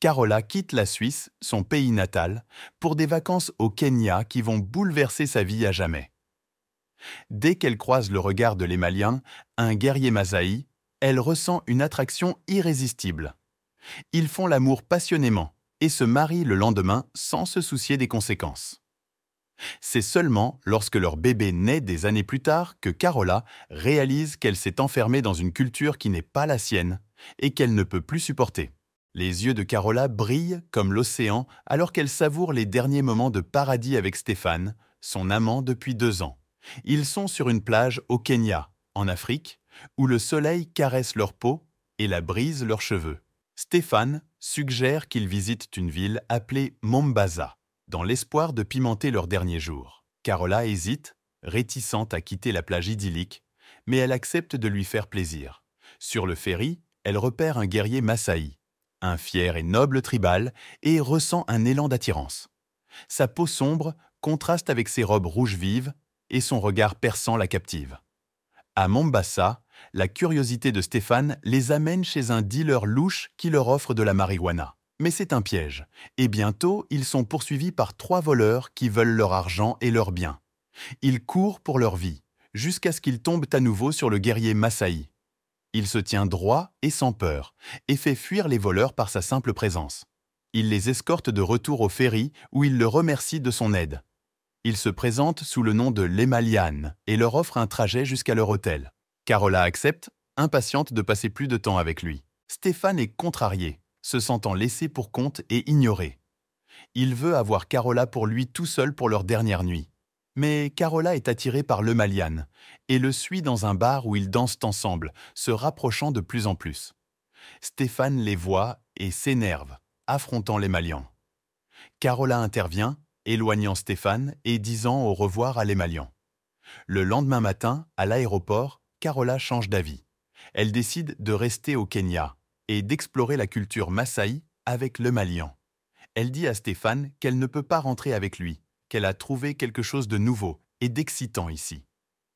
Carola quitte la Suisse, son pays natal, pour des vacances au Kenya qui vont bouleverser sa vie à jamais. Dès qu'elle croise le regard de l'Hémalien, un guerrier Masaï, elle ressent une attraction irrésistible. Ils font l'amour passionnément et se marient le lendemain sans se soucier des conséquences. C'est seulement lorsque leur bébé naît des années plus tard que Carola réalise qu'elle s'est enfermée dans une culture qui n'est pas la sienne et qu'elle ne peut plus supporter. Les yeux de Carola brillent comme l'océan alors qu'elle savoure les derniers moments de paradis avec Stéphane, son amant depuis 2 ans. Ils sont sur une plage au Kenya, en Afrique, où le soleil caresse leur peau et la brise leurs cheveux. Stéphane suggère qu'ils visitent une ville appelée Mombasa, dans l'espoir de pimenter leurs derniers jours. Carola hésite, réticente à quitter la plage idyllique, mais elle accepte de lui faire plaisir. Sur le ferry, elle repère un guerrier Masaï, un fier et noble tribal, et ressent un élan d'attirance. Sa peau sombre contraste avec ses robes rouges vives et son regard perçant la captive. À Mombasa, la curiosité de Stéphane les amène chez un dealer louche qui leur offre de la marijuana. Mais c'est un piège, et bientôt ils sont poursuivis par 3 voleurs qui veulent leur argent et leurs biens. Ils courent pour leur vie, jusqu'à ce qu'ils tombent à nouveau sur le guerrier Masaï. Il se tient droit et sans peur, et fait fuir les voleurs par sa simple présence. Il les escorte de retour au ferry où il le remercie de son aide. Il se présente sous le nom de l'Hémalian et leur offre un trajet jusqu'à leur hôtel. Carola accepte, impatiente de passer plus de temps avec lui. Stéphane est contrarié, se sentant laissé pour compte et ignoré. Il veut avoir Carola pour lui tout seul pour leur dernière nuit. Mais Carola est attirée par l'Hémalian et le suit dans un bar où ils dansent ensemble, se rapprochant de plus en plus. Stéphane les voit et s'énerve, affrontant l'Hémalian. Carola intervient, éloignant Stéphane et disant au revoir à l'Hémalian. Le lendemain matin, à l'aéroport, Carola change d'avis. Elle décide de rester au Kenya et d'explorer la culture Masaï avec l'Hémalian. Elle dit à Stéphane qu'elle ne peut pas rentrer avec lui, qu'elle a trouvé quelque chose de nouveau et d'excitant ici.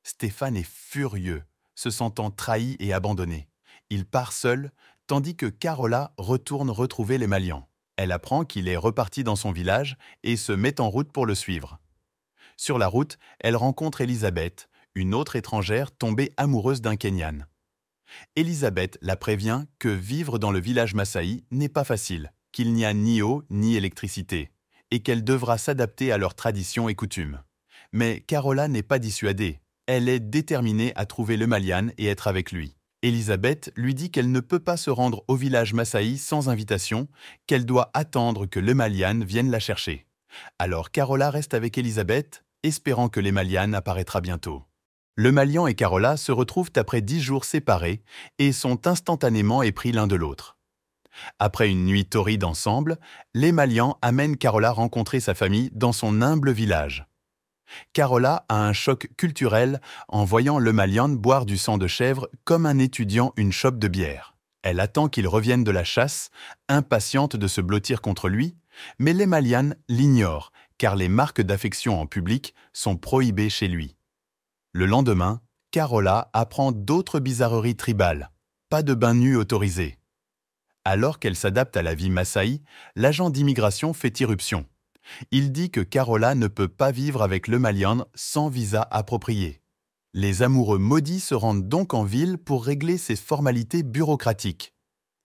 Stéphane est furieux, se sentant trahi et abandonné. Il part seul, tandis que Carola retourne retrouver l'Hémalian. Elle apprend qu'il est reparti dans son village et se met en route pour le suivre. Sur la route, elle rencontre Elisabeth, une autre étrangère tombée amoureuse d'un Kenyan. Elisabeth la prévient que vivre dans le village Masaï n'est pas facile, qu'il n'y a ni eau ni électricité, et qu'elle devra s'adapter à leurs traditions et coutumes. Mais Carola n'est pas dissuadée. Elle est déterminée à trouver le Malian et être avec lui. Elisabeth lui dit qu'elle ne peut pas se rendre au village Masaï sans invitation, qu'elle doit attendre que le Malian vienne la chercher. Alors Carola reste avec Elisabeth, espérant que le Malian apparaîtra bientôt. Le Malian et Carola se retrouvent après 10 jours séparés et sont instantanément épris l'un de l'autre. Après une nuit torride ensemble, les Malians amènent Carola rencontrer sa famille dans son humble village. Carola a un choc culturel en voyant le Malian boire du sang de chèvre comme un étudiant une chope de bière. Elle attend qu'il revienne de la chasse, impatiente de se blottir contre lui, mais les Malian l'ignorent car les marques d'affection en public sont prohibées chez lui. Le lendemain, Carola apprend d'autres bizarreries tribales. Pas de bain nu autorisé. Alors qu'elle s'adapte à la vie Masaï, l'agent d'immigration fait irruption. Il dit que Carola ne peut pas vivre avec le Malian sans visa approprié. Les amoureux maudits se rendent donc en ville pour régler ces formalités bureaucratiques.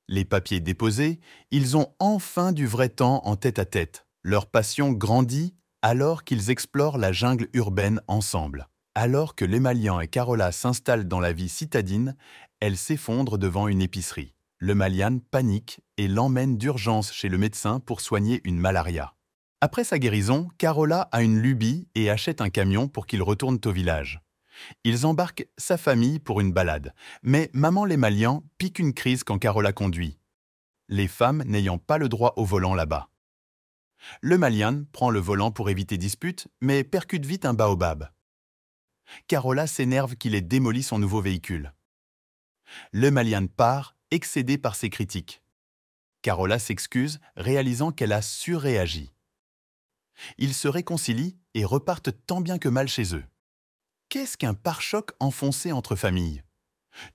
Les papiers déposés, ils ont enfin du vrai temps en tête-à-tête. Leur passion grandit alors qu'ils explorent la jungle urbaine ensemble. Alors que l'Hémalian et Carola s'installent dans la vie citadine, elle s'effondre devant une épicerie. Le Malian panique et l'emmène d'urgence chez le médecin pour soigner une malaria. Après sa guérison, Carola a une lubie et achète un camion pour qu'ils retournent au village. Ils embarquent sa famille pour une balade, mais maman l'Hémalian pique une crise quand Carola conduit, les femmes n'ayant pas le droit au volant là-bas. Le Malian prend le volant pour éviter dispute, mais percute vite un baobab. Carola s'énerve qu'il ait démoli son nouveau véhicule. Le Malian part, excédé par ses critiques. Carola s'excuse, réalisant qu'elle a surréagi. Ils se réconcilient et repartent tant bien que mal chez eux. Qu'est-ce qu'un pare-choc enfoncé entre familles?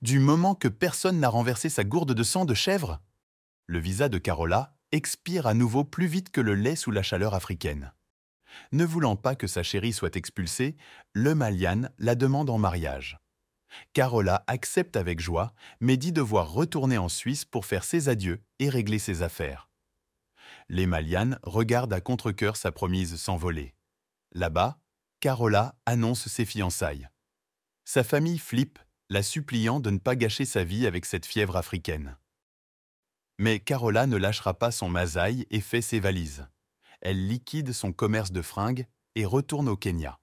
Du moment que personne n'a renversé sa gourde de sang de chèvre? Le visa de Carola expire à nouveau plus vite que le lait sous la chaleur africaine. Ne voulant pas que sa chérie soit expulsée, le Malian la demande en mariage. Carola accepte avec joie, mais dit devoir retourner en Suisse pour faire ses adieux et régler ses affaires. Les Malian regardent à contre-cœur sa promise s'envoler. Là-bas, Carola annonce ses fiançailles. Sa famille flippe, la suppliant de ne pas gâcher sa vie avec cette fièvre africaine. Mais Carola ne lâchera pas son Masaï et fait ses valises. Elle liquide son commerce de fringues et retourne au Kenya.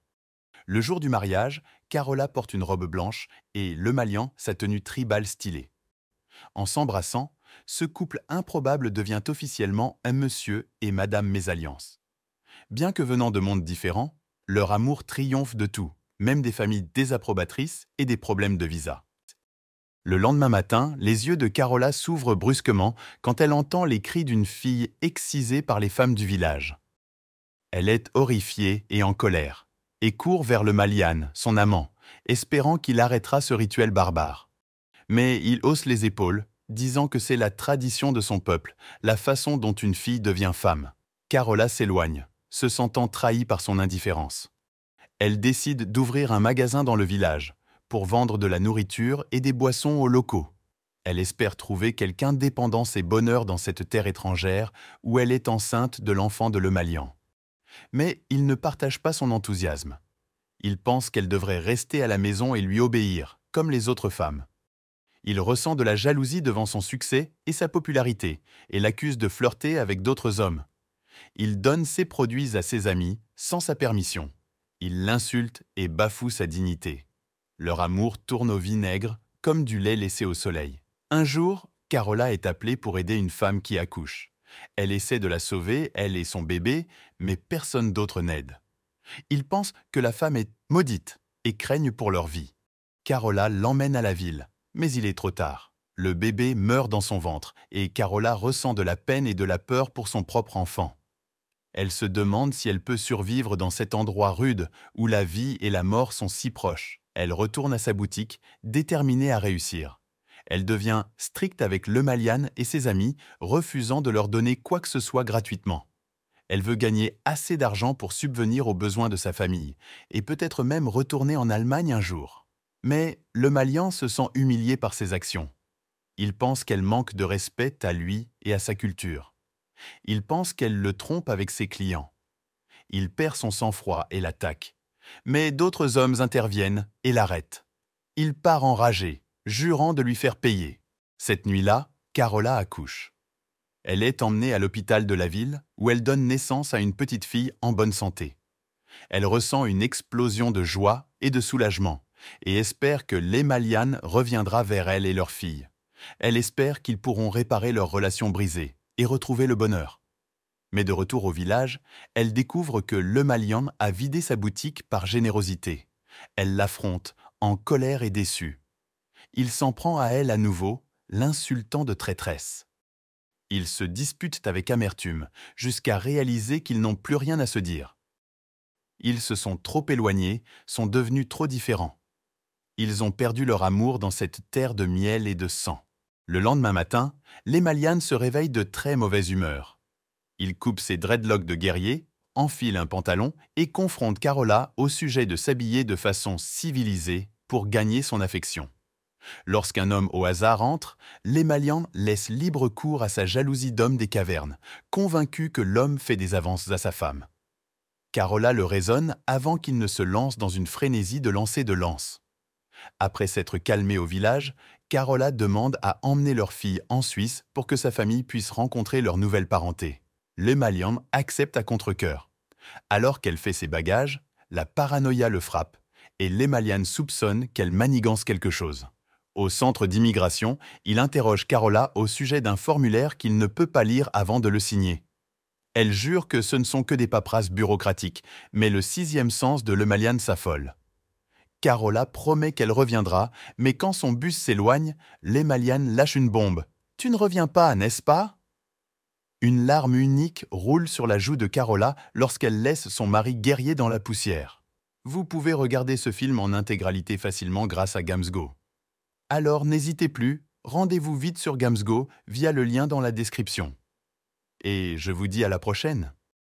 Le jour du mariage, Carola porte une robe blanche et le Malian sa tenue tribale stylée. En s'embrassant, ce couple improbable devient officiellement un monsieur et madame Mésalliance. Bien que venant de mondes différents, leur amour triomphe de tout, même des familles désapprobatrices et des problèmes de visa. Le lendemain matin, les yeux de Carola s'ouvrent brusquement quand elle entend les cris d'une fille excisée par les femmes du village. Elle est horrifiée et en colère, et court vers le Malian, son amant, espérant qu'il arrêtera ce rituel barbare. Mais il hausse les épaules, disant que c'est la tradition de son peuple, la façon dont une fille devient femme. Carola s'éloigne, se sentant trahie par son indifférence. Elle décide d'ouvrir un magasin dans le village, pour vendre de la nourriture et des boissons aux locaux. Elle espère trouver quelqu'un dépendant ses bonheurs dans cette terre étrangère où elle est enceinte de l'enfant de le Malian. Mais il ne partage pas son enthousiasme. Il pense qu'elle devrait rester à la maison et lui obéir, comme les autres femmes. Il ressent de la jalousie devant son succès et sa popularité et l'accuse de flirter avec d'autres hommes. Il donne ses produits à ses amis sans sa permission. Il l'insulte et bafoue sa dignité. Leur amour tourne au vinaigre comme du lait laissé au soleil. Un jour, Carola est appelée pour aider une femme qui accouche. Elle essaie de la sauver, elle et son bébé, mais personne d'autre n'aide. Ils pensent que la femme est maudite et craignent pour leur vie. Carola l'emmène à la ville, mais il est trop tard. Le bébé meurt dans son ventre et Carola ressent de la peine et de la peur pour son propre enfant. Elle se demande si elle peut survivre dans cet endroit rude où la vie et la mort sont si proches. Elle retourne à sa boutique, déterminée à réussir. Elle devient stricte avec le Malian et ses amis, refusant de leur donner quoi que ce soit gratuitement. Elle veut gagner assez d'argent pour subvenir aux besoins de sa famille, et peut-être même retourner en Allemagne un jour. Mais le Malian se sent humilié par ses actions. Il pense qu'elle manque de respect à lui et à sa culture. Il pense qu'elle le trompe avec ses clients. Il perd son sang-froid et l'attaque. Mais d'autres hommes interviennent et l'arrêtent. Il part enragé, jurant de lui faire payer. Cette nuit-là, Carola accouche. Elle est emmenée à l'hôpital de la ville où elle donne naissance à une petite fille en bonne santé. Elle ressent une explosion de joie et de soulagement et espère que l'Emalian reviendra vers elle et leur fille. Elle espère qu'ils pourront réparer leur relation brisée et retrouver le bonheur. Mais de retour au village, elle découvre que le Malian a vidé sa boutique par générosité. Elle l'affronte, en colère et déçue. Il s'en prend à elle à nouveau, l'insultant de traîtresse. Ils se disputent avec amertume, jusqu'à réaliser qu'ils n'ont plus rien à se dire. Ils se sont trop éloignés, sont devenus trop différents. Ils ont perdu leur amour dans cette terre de miel et de sang. Le lendemain matin, l'Emalian se réveille de très mauvaise humeur. Il coupe ses dreadlocks de guerrier, enfile un pantalon et confronte Carola au sujet de s'habiller de façon civilisée pour gagner son affection. Lorsqu'un homme au hasard entre, l'Emalian laisse libre cours à sa jalousie d'homme des cavernes, convaincu que l'homme fait des avances à sa femme. Carola le raisonne avant qu'il ne se lance dans une frénésie de lancer de lances. Après s'être calmée au village, Carola demande à emmener leur fille en Suisse pour que sa famille puisse rencontrer leur nouvelle parenté. L'Emalian accepte à contre-cœur. Alors qu'elle fait ses bagages, la paranoïa le frappe et l'Emalian soupçonne qu'elle manigance quelque chose. Au centre d'immigration, il interroge Carola au sujet d'un formulaire qu'il ne peut pas lire avant de le signer. Elle jure que ce ne sont que des paperasses bureaucratiques, mais le sixième sens de l'Emalian s'affole. Carola promet qu'elle reviendra, mais quand son bus s'éloigne, l'Emalian lâche une bombe. « Tu ne reviens pas, n'est-ce pas ?» Une larme unique roule sur la joue de Carola lorsqu'elle laisse son mari guerrier dans la poussière. Vous pouvez regarder ce film en intégralité facilement grâce à Gamsgo. Alors n'hésitez plus, rendez-vous vite sur Gamsgo via le lien dans la description. et je vous dis à la prochaine.